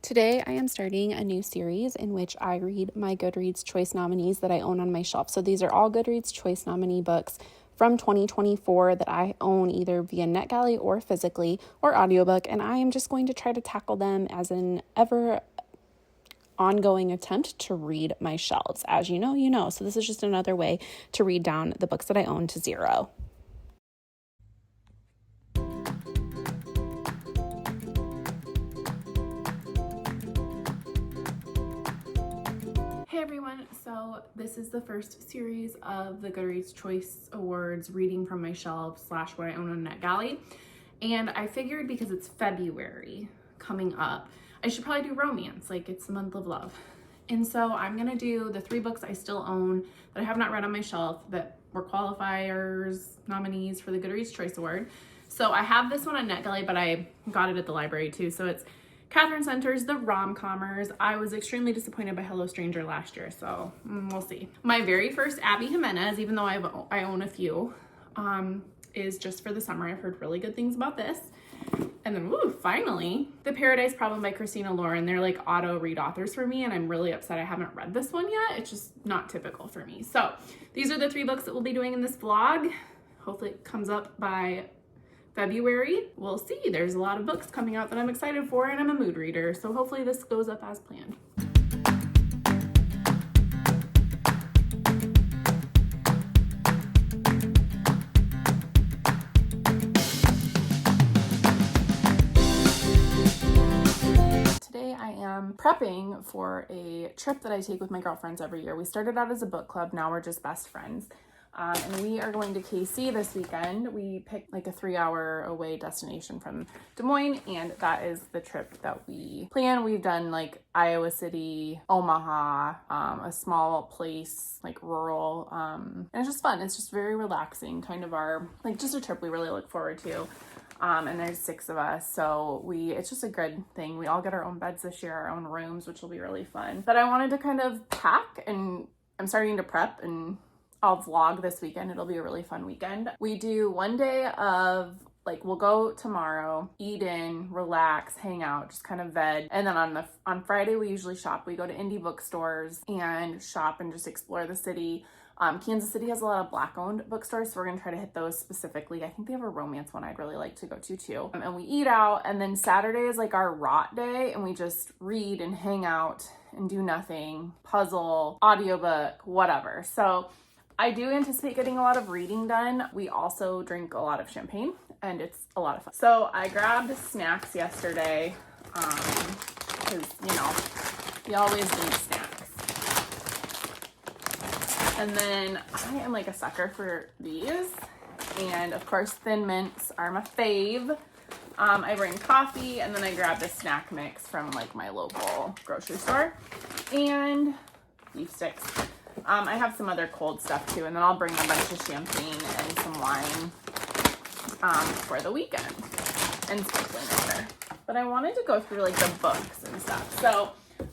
Today, I am starting a new series in which I read my Goodreads Choice nominees that I own on my shelf. So these are all Goodreads Choice nominee books from 2024 that I own either via NetGalley or physically or audiobook, and I am just going to try to tackle them as an ever ongoing attempt to read my shelves. As you know. So this is just another way to read down the books that I own to zero. Hey everyone, so this is the first series of the Goodreads Choice Awards reading from my shelf / what I own on NetGalley. And I figured because it's February coming up, I should probably do romance, like it's the month of love. And so I'm gonna do the 3 books I still own that I have not read on my shelf that were qualifiers, nominees for the Goodreads Choice Award. So I have this one on NetGalley, but I got it at the library too. So it's Catherine Center's The Rom-Commers. I was extremely disappointed by Hello Stranger last year, so we'll see. My very first Abby Jimenez, even though I own a few, is Just for the Summer. I've heard really good things about this. And then, finally, The Paradise Problem by Christina Lauren. They're like auto read authors for me, and I'm really upset I haven't read this one yet. It's just not typical for me. So these are the 3 books that we'll be doing in this vlog. Hopefully it comes up by February. We'll see. There's a lot of books coming out that I'm excited for, and I'm a mood reader, so hopefully this goes up as planned. Today I am prepping for a trip that I take with my girlfriends every year. We started out as a book club, now we're just best friends. And we are going to KC this weekend. We picked like a 3-hour away destination from Des Moines, and that is the trip that we plan. We've done like Iowa City, Omaha, a small place, like rural, and it's just fun. It's just very relaxing, kind of our, like just a trip we really look forward to. And there's 6 of us, so it's just a good thing. We all get our own beds this year, our own rooms, which will be really fun. But I wanted to kind of pack, and I'm starting to prep, and I'll vlog this weekend. It'll be a really fun weekend. We do one day of like, we'll go tomorrow, eat in, relax, hang out, just kind of veg. And then on Friday, we usually shop. We go to indie bookstores and shop and just explore the city. Kansas City has a lot of Black-owned bookstores, so we're gonna try to hit those specifically. I think they have a romance one I'd really like to go to too. And we eat out, and then Saturday is like our rot day, and we just read and hang out and do nothing, puzzle, audiobook, whatever. So I do anticipate getting a lot of reading done. We also drink a lot of champagne, and it's a lot of fun. So I grabbed snacks yesterday, because, you always need snacks. And then I am like a sucker for these. And of course, Thin Mints are my fave. I bring coffee, and then I grabbed a snack mix from like my local grocery store, and beef sticks. I have some other cold stuff too, and then I'll bring a bunch of champagne and some wine for the weekend, and sparkling water. But I wanted to go through like the books and stuff. So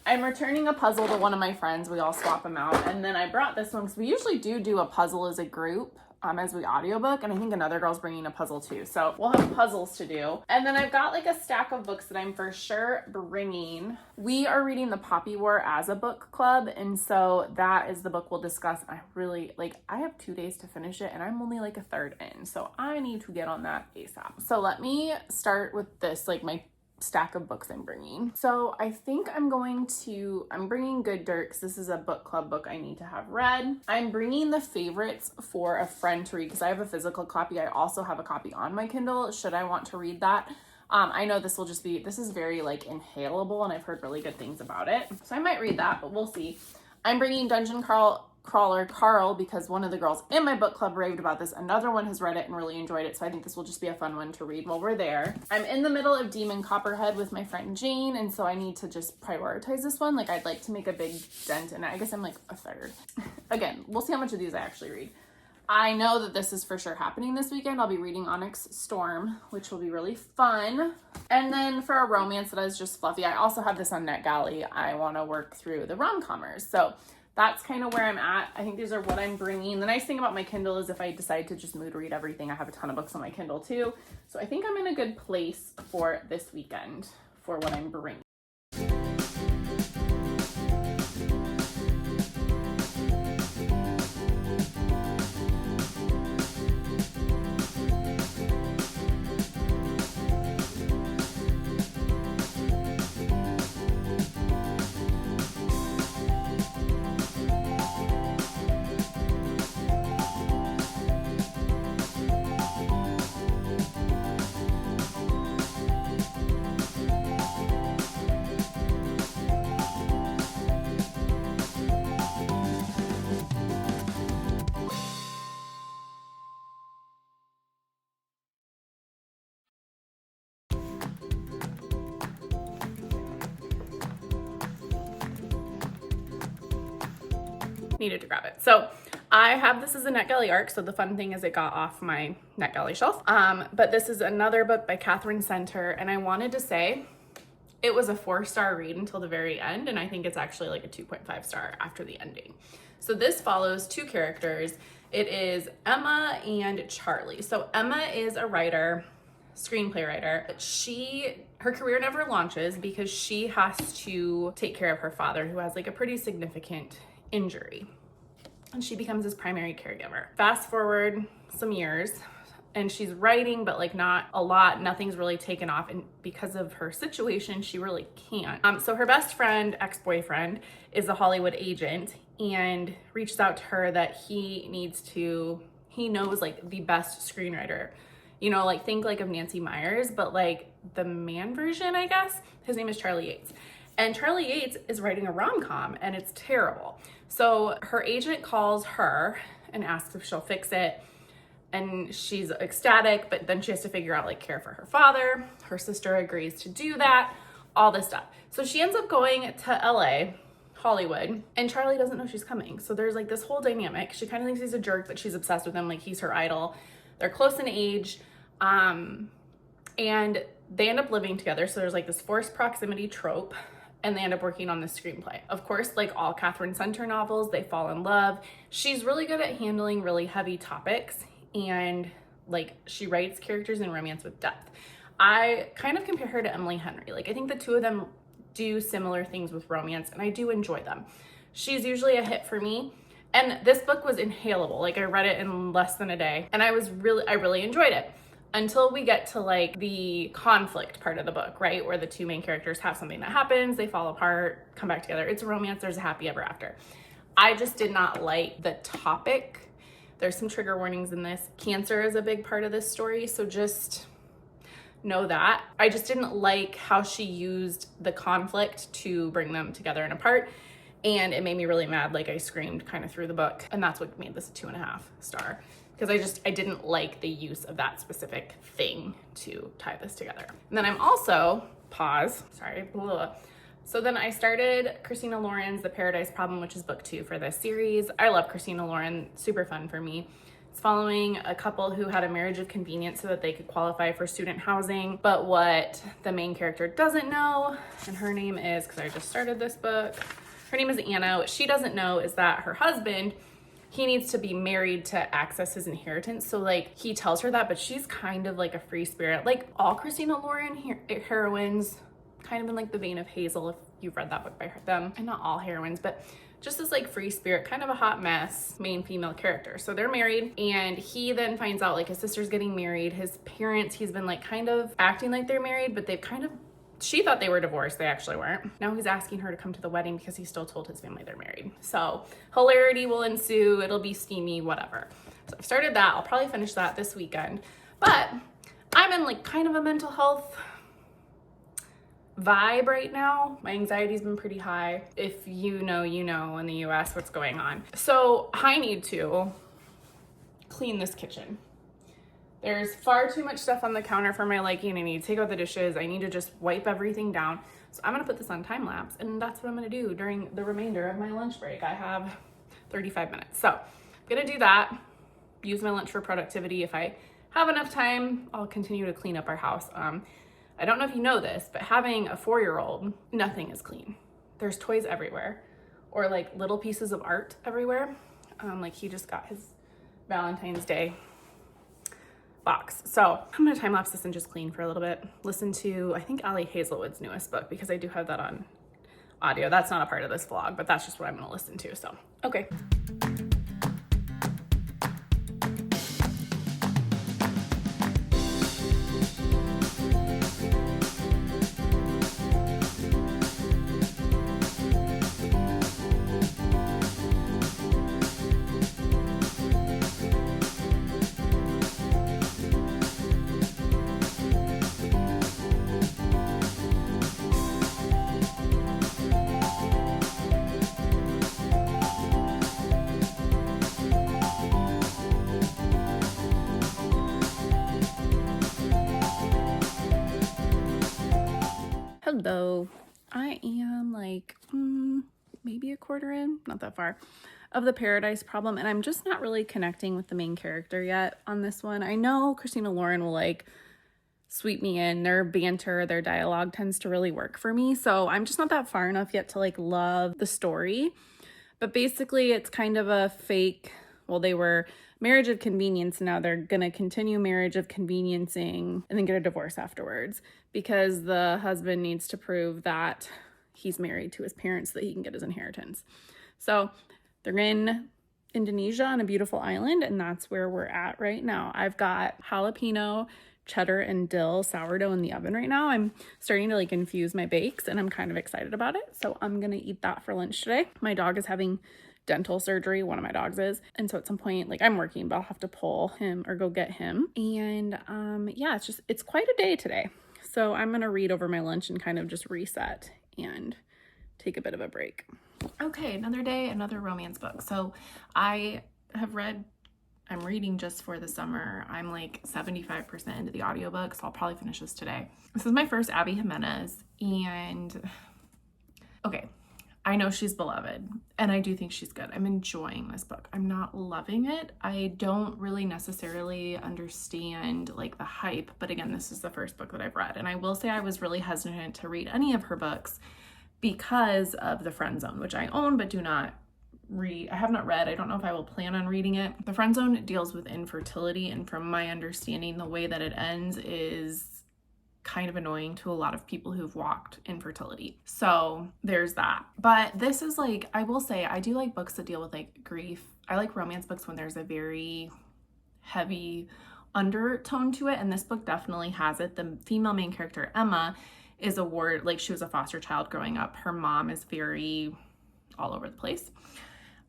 I'm returning a puzzle to one of my friends. We all swap them out. And then I brought this one because we usually do a puzzle as a group as we audiobook. And I think another girl's bringing a puzzle too. So we'll have puzzles to do. And then I've got like a stack of books that I'm for sure bringing. We are reading The Poppy War as a book club. And so that is the book we'll discuss. I really, I have 2 days to finish it, and I'm only like a third in. So I need to get on that ASAP. So let me start with this, like my stack of books I'm bringing. So I think I'm bringing Good Dirt, because this is a book club book I need to have read. I'm bringing The Favorites for a friend to read, because I have a physical copy. I also have a copy on my Kindle, should I want to read that. I know this is very like inhalable, and I've heard really good things about it. So I might read that, but we'll see. I'm bringing Dungeon Crawler Carl, because one of the girls in my book club raved about this. Another one has read it and really enjoyed it, so I think this will just be a fun one to read while we're there. I'm in the middle of Demon Copperhead with my friend Jane, and so I need to just prioritize this one. Like, I'd like to make a big dent in it. I guess I'm like a third. Again, we'll see how much of these I actually read. I know that this is for sure happening this weekend. I'll be reading Onyx Storm, which will be really fun. And then for a romance that is just fluffy, I also have this on NetGalley. I want to work through The Rom-Commers. So that's kind of where I'm at. I think these are what I'm bringing. The nice thing about my Kindle is if I decide to just mood read everything, I have a ton of books on my Kindle too. So I think I'm in a good place for this weekend for what I'm bringing. needed to grab it. So I have this as a NetGalley ARC. So the fun thing is it got off my NetGalley shelf. But this is another book by Catherine Center. And I wanted to say it was a 4-star read until the very end. And I think it's actually like a 2.5 star after the ending. So this follows 2 characters. It is Emma and Charlie. So Emma is a writer, screenplay writer. Her career never launches because she has to take care of her father, who has like a pretty significant injury. And she becomes his primary caregiver. Fast forward some years, and she's writing, but like not a lot, nothing's really taken off. And because of her situation, she really can't. So her best friend, ex-boyfriend, is a Hollywood agent and reaches out to her that he knows like the best screenwriter. You know, like think like of Nancy Meyers, but like the man version, I guess. His name is Charlie Yates. And Charlie Yates is writing a rom-com and it's terrible. So her agent calls her and asks if she'll fix it. And she's ecstatic, but then she has to figure out like care for her father. Her sister agrees to do that, all this stuff. So she ends up going to LA, Hollywood, and Charlie doesn't know she's coming. So there's like this whole dynamic. She kind of thinks he's a jerk, but she's obsessed with him, like he's her idol. They're close in age, and they end up living together. So there's like this forced proximity trope, and they end up working on this screenplay. Of course, like all Catherine Center novels, they fall in love. She's really good at handling really heavy topics, and like she writes characters in romance with depth. I kind of compare her to Emily Henry. Like I think the two of them do similar things with romance, and I do enjoy them. She's usually a hit for me. And this book was inhalable. Like I read it in less than a day, and I really enjoyed it until we get to like the conflict part of the book, right? Where the 2 main characters have something that happens, they fall apart, come back together. It's a romance, there's a happy ever after. I just did not like the topic. There's some trigger warnings in this. Cancer is a big part of this story, so just know that. I just didn't like how she used the conflict to bring them together and apart. And it made me really mad. Like I screamed kind of through the book, and that's what made this a 2.5 star. Because I didn't like the use of that specific thing to tie this together. And then I'm also, So then I started Christina Lauren's The Paradise Problem, which is book 2 for this series. I love Christina Lauren, super fun for me. It's following a couple who had a marriage of convenience so that they could qualify for student housing. But what the main character doesn't know, and her name is, because I just started this book, her name is Anna. What she doesn't know is that her husband, he needs to be married to access his inheritance. So like he tells her that, but she's kind of like a free spirit. Like all Christina Lauren heroines, kind of in like the vein of Hazel, if you've read that book by them. And not all heroines, but just this like free spirit, kind of a hot mess main female character. So they're married, and he then finds out like his sister's getting married. His parents, he's been like kind of acting like they're married, but she thought they were divorced. They actually weren't. Now he's asking her to come to the wedding because he still told his family they're married. So hilarity will ensue. It'll be steamy, whatever. So I've started that. I'll probably finish that this weekend. But I'm in like kind of a mental health vibe right now. My anxiety's been pretty high. If you know in the US what's going on. So I need to clean this kitchen. There's far too much stuff on the counter for my liking. I need to take out the dishes. I need to just wipe everything down. So I'm gonna put this on time lapse, and that's what I'm gonna do during the remainder of my lunch break. I have 35 minutes. So I'm gonna do that, use my lunch for productivity. If I have enough time, I'll continue to clean up our house. I don't know if you know this, but having a 4-year-old, nothing is clean. There's toys everywhere, or like little pieces of art everywhere. Like he just got his Valentine's Day box. So I'm gonna time lapse this and just clean for a little bit. Listen to, I think Ali Hazelwood's newest book, because I do have that on audio. That's not a part of this vlog, but that's just what I'm gonna listen to. So, okay. Hello. I am like maybe a quarter in, not that far, of The Paradise Problem, and I'm just not really connecting with the main character yet on this one. I know Christina Lauren will like sweep me in. Their banter, their dialogue tends to really work for me, so I'm just not that far enough yet to like love the story. But basically it's kind of a fake, well, they were marriage of convenience, now they're gonna continue marriage of conveniencing and then get a divorce afterwards because the husband needs to prove that he's married to his parents so that he can get his inheritance. So they're in Indonesia on a beautiful island, and that's where we're at right now. I've got jalapeno, cheddar, and dill sourdough in the oven right now. I'm starting to like infuse my bakes, and I'm kind of excited about it. So I'm gonna eat that for lunch today. My dog is having dental surgery, one of my dogs is, and so at some point, like, I'm working, but I'll have to pull him or go get him. And yeah, it's quite a day today. So I'm gonna read over my lunch and kind of just reset and take a bit of a break. Okay, another day, another romance book. So I'm reading Just for the Summer. I'm like 75% into the audiobook, so I'll probably finish this today. This is my first Abby Jimenez, and okay, I know she's beloved, and I do think she's good. I'm enjoying this book. I'm not loving it. I don't really necessarily understand like the hype, but again, this is the first book that I've read, and I will say I was really hesitant to read any of her books because of The Friend Zone, which I own but do not read. I have not read. I don't know if I will plan on reading it. The Friend Zone deals with infertility, and from my understanding, the way that it ends is kind of annoying to a lot of people who've walked infertility. So there's that. But this is like, I will say, I do like books that deal with like grief. I like romance books when there's a very heavy undertone to it, and this book definitely has it. The female main character, Emma, is she was a foster child growing up. Her mom is very all over the place,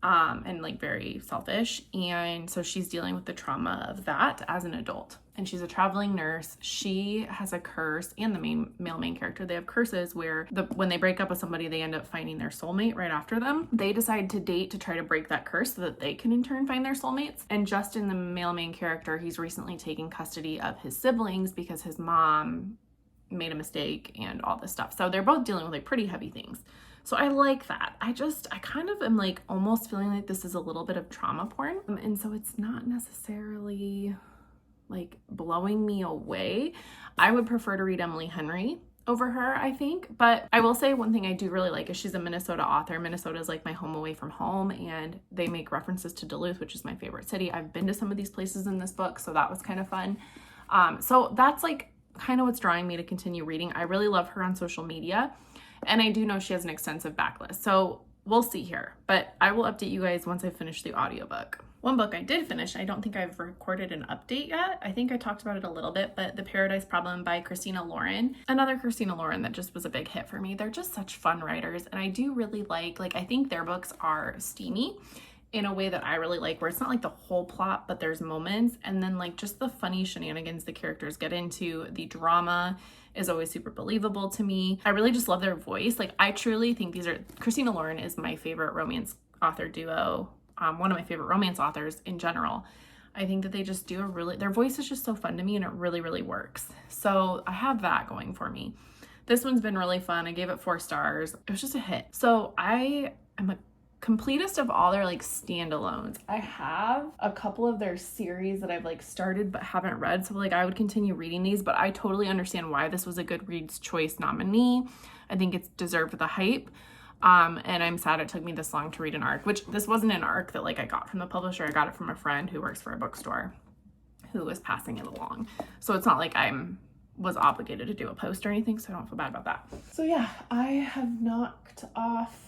and like very selfish, and so she's dealing with the trauma of that as an adult. And she's a traveling nurse. She has a curse, and the male main character, they have curses where when they break up with somebody, they end up finding their soulmate right after them. They decide to date to try to break that curse so that they can in turn find their soulmates. And Justin, the male main character, he's recently taken custody of his siblings because his mom made a mistake and all this stuff. So they're both dealing with like pretty heavy things. So I like that. I kind of am like almost feeling like this is a little bit of trauma porn. And so it's not necessarily like blowing me away. I would prefer to read Emily Henry over her, I think. But I will say one thing I do really like is she's a Minnesota author. Minnesota is like my home away from home, and they make references to Duluth, which is my favorite city. I've been to some of these places in this book, so that was kind of fun. So that's like kind of what's drawing me to continue reading. I really love her on social media, and I do know she has an extensive backlist. So we'll see here, but I will update you guys once I finish the audiobook. One book I did finish, I don't think I've recorded an update yet. I think I talked about it a little bit, but The Paradise Problem by Christina Lauren. Another Christina Lauren that just was a big hit for me. They're just such fun writers, and I do really like I think their books are steamy in a way that I really like, where it's not like the whole plot, but there's moments, and then like just the funny shenanigans the characters get into. The drama is always super believable to me. I really just love their voice. Like, I truly think Christina Lauren is my favorite romance author duo, one of my favorite romance authors in general. I think that they just do their voice is just so fun to me, and it really, really works. So I have that going for me. This one's been really fun. I gave it 4 stars. It was just a hit. So I am a completest of all their like standalones. I have a couple of their series that I've like started but haven't read, so like I would continue reading these, but I totally understand why this was a Goodreads Choice nominee. I think it's deserved the hype. And I'm sad it took me this long to read an arc, which this wasn't an arc that like I got from the publisher. I got it from a friend who works for a bookstore who was passing it along. So it's not like was obligated to do a post or anything, so I don't feel bad about that. So yeah, I have knocked off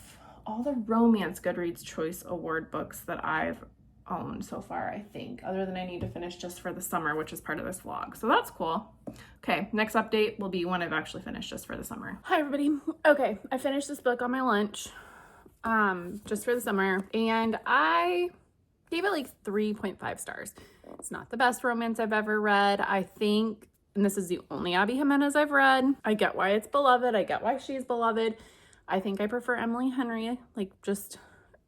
all the romance Goodreads Choice Award books that I've owned so far, I think, other than I need to finish Just for the Summer, which is part of this vlog. So that's cool. Okay, next update will be when I've actually finished Just for the Summer. Hi everybody. Okay, I finished this book on my lunch, Just for the Summer, and I gave it like 3.5 stars. It's not the best romance I've ever read. I think, and this is the only Abby Jimenez I've read. I get why it's beloved. I get why she's beloved. I think I prefer Emily Henry, like just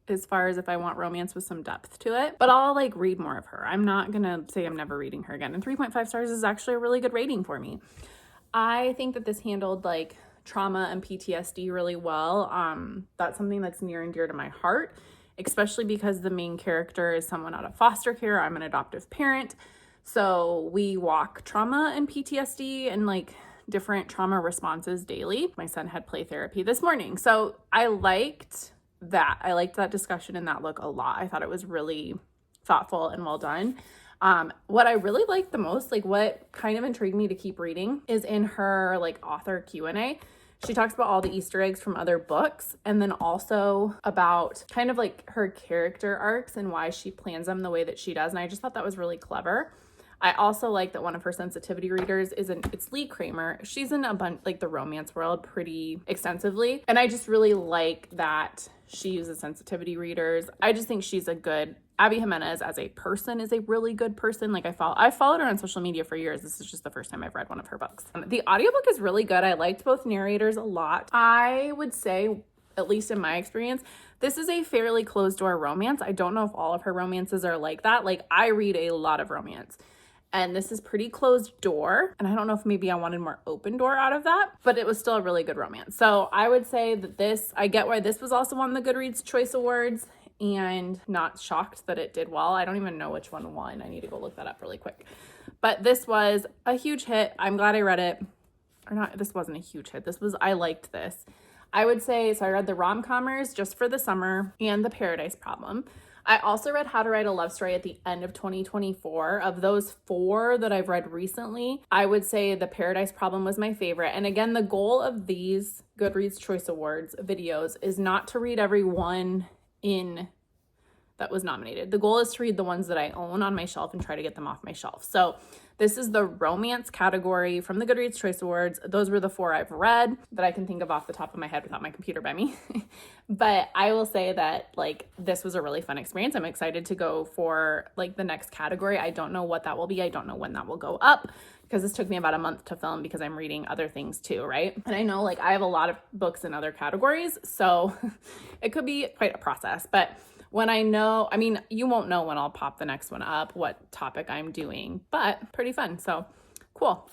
as far as if I want romance with some depth to it, but I'll like read more of her. I'm not gonna say I'm never reading her again, and 3.5 stars is actually a really good rating for me. I think that this handled like trauma and PTSD really well. That's something that's near and dear to my heart, especially because the main character is someone out of foster care. I'm an adoptive parent. So we walk trauma and PTSD and like different trauma responses daily. My son had play therapy this morning. So I liked that. I liked that discussion and that look a lot. I thought it was really thoughtful and well done. What I really liked the most, like what kind of intrigued me to keep reading, is in her like author Q&A. She talks about all the Easter eggs from other books, and then also about kind of like her character arcs and why she plans them the way that she does. And I just thought that was really clever. I also like that one of her sensitivity readers it's Lee Kramer. She's in a bunch, like the romance world pretty extensively. And I just really like that she uses sensitivity readers. I just think she's a good, Abby Jimenez as a person is a really good person. Like I followed her on social media for years. This is just the first time I've read one of her books. The audiobook is really good. I liked both narrators a lot. I would say, at least in my experience, this is a fairly closed door romance. I don't know if all of her romances are like that. Like I read a lot of romance, and this is pretty closed door. And I don't know if maybe I wanted more open door out of that, but it was still a really good romance. So I would say that I get why this was also on the Goodreads Choice Awards, and not shocked that it did well. I don't even know which one won. I need to go look that up really quick. But this was a huge hit. I'm glad I read it. Or not, this wasn't a huge hit. I liked this. I would say, so I read the Rom-Commers Just for the Summer and The Paradise Problem. I also read How to Write a Love Story at the end of 2024. Of those 4 that I've read recently, I would say The Paradise Problem was my favorite. And again, the goal of these Goodreads Choice Awards videos is not to read every one that was nominated. The goal is to read the ones that I own on my shelf and try to get them off my shelf. So this is the romance category from the Goodreads Choice Awards. Those were the 4 I've read that I can think of off the top of my head without my computer by me. But I will say that like this was a really fun experience. I'm excited to go for like the next category. I don't know what that will be. I don't know when that will go up, because this took me about a month to film because I'm reading other things too, right? And I know like I have a lot of books in other categories, so it could be quite a process. But when I know, I mean, you won't know when I'll pop the next one up, what topic I'm doing, but pretty fun. So cool.